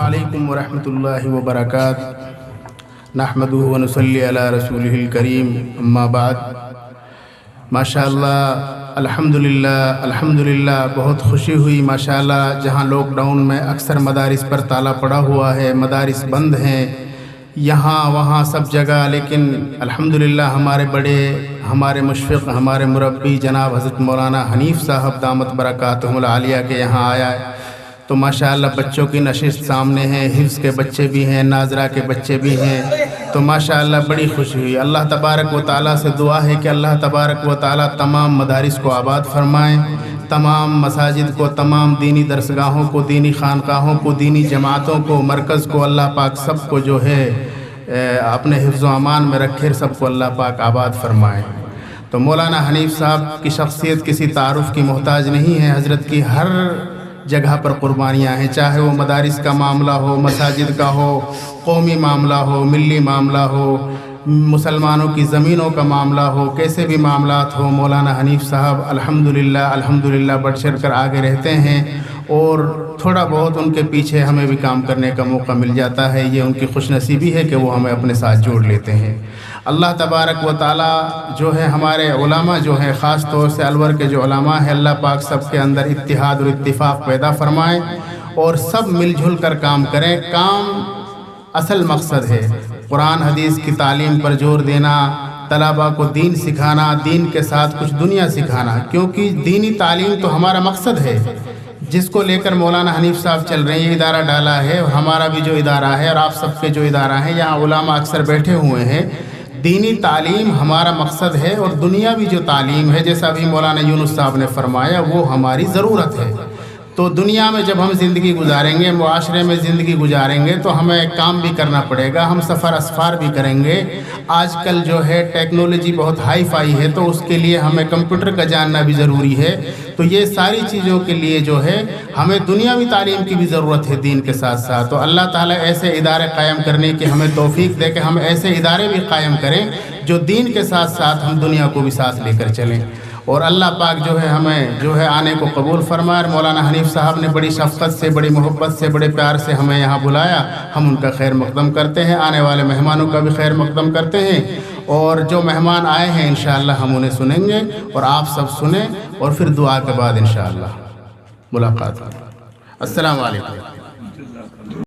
علیکم ورحمۃ اللہ وبرکاتہ نحمدہ ونصلی علی رسولہ الکریم اما بعد۔ ماشاءاللہ الحمدللہ بہت خوشی ہوئی ماشاءاللہ، جہاں لاک ڈاؤن میں اکثر مدارس پر تالا پڑا ہوا ہے، مدارس بند ہیں یہاں وہاں سب جگہ، لیکن الحمدللہ ہمارے بڑے، ہمارے مشفق، ہمارے مربی جناب حضرت مولانا حنیف صاحب دامت برکاتہم العالیہ کے یہاں آیا ہے تو ماشاءاللہ بچوں کی نشست سامنے ہے، حفظ کے بچے بھی ہیں، ناظرہ کے بچے بھی ہیں، تو ماشاءاللہ بڑی خوشی ہوئی۔ اللہ تبارک و تعالیٰ سے دعا ہے کہ اللہ تبارک و تعالیٰ تمام مدارس کو آباد فرمائیں، تمام مساجد کو، تمام دینی درسگاہوں کو، دینی خانقاہوں کو، دینی جماعتوں کو، مرکز کو اللہ پاک سب کو جو ہے اپنے حفظ و امان میں رکھے، سب کو اللہ پاک آباد فرمائے۔ تو مولانا حنیف صاحب کی شخصیت کسی تعارف کی محتاج نہیں ہے، حضرت کی ہر جگہ پر قربانیاں ہیں، چاہے وہ مدارس کا معاملہ ہو، مساجد کا ہو، قومی معاملہ ہو، ملی معاملہ ہو، مسلمانوں کی زمینوں کا معاملہ ہو، کیسے بھی معاملات ہو، مولانا حنیف صاحب الحمدللہ بڑھ چڑھ کر آگے رہتے ہیں، اور تھوڑا بہت ان کے پیچھے ہمیں بھی کام کرنے کا موقع مل جاتا ہے، یہ ان کی خوش نصیبی ہے کہ وہ ہمیں اپنے ساتھ جوڑ لیتے ہیں۔ اللہ تبارک و تعالیٰ جو ہے ہمارے علماء جو ہیں، خاص طور سے الور کے جو علماء ہیں، اللہ پاک سب کے اندر اتحاد اور اتفاق پیدا فرمائیں اور سب مل جل کر کام کریں۔ کام اصل مقصد ہے قرآن حدیث کی تعلیم پر زور دینا، طلباء کو دین سکھانا، دین کے ساتھ کچھ دنیا سکھانا، کیونکہ دینی تعلیم تو ہمارا مقصد ہے جس کو لے کر مولانا حنیف صاحب چل رہے ہیں، یہ ادارہ ڈالا ہے، اور ہمارا بھی جو ادارہ ہے اور آپ سب کے جو ادارہ ہیں، یہاں علماء اکثر بیٹھے ہوئے ہیں۔ دینی تعلیم ہمارا مقصد ہے، اور دنیاوی جو تعلیم ہے، جیسا بھی مولانا یونس صاحب نے فرمایا، وہ ہماری ضرورت ہے۔ تو دنیا میں جب ہم زندگی گزاریں گے، معاشرے میں زندگی گزاریں گے، تو ہمیں کام بھی کرنا پڑے گا، ہم سفر اسفار بھی کریں گے۔ آج کل جو ہے ٹیکنالوجی بہت ہائی فائی ہے، تو اس کے لیے ہمیں کمپیوٹر کا جاننا بھی ضروری ہے۔ تو یہ ساری چیزوں کے لیے جو ہے ہمیں دنیاوی تعلیم کی بھی ضرورت ہے دین کے ساتھ ساتھ۔ تو اللہ تعالیٰ ایسے ادارے قائم کرنے کی ہمیں توفیق دے کہ ہم ایسے ادارے بھی قائم کریں جو دین کے ساتھ ساتھ ہم دنیا کو بھی ساتھ لے کر چلیں، اور اللہ پاک جو ہے ہمیں جو ہے آنے کو قبول فرمائے۔ مولانا حنیف صاحب نے بڑی شفقت سے، بڑی محبت سے، بڑے پیار سے ہمیں یہاں بلایا، ہم ان کا خیر مقدم کرتے ہیں، آنے والے مہمانوں کا بھی خیر مقدم کرتے ہیں، اور جو مہمان آئے ہیں انشاءاللہ ہم انہیں سنیں گے، اور آپ سب سنیں، اور پھر دعا کے بعد انشاءاللہ ملاقات۔ السلام علیکم۔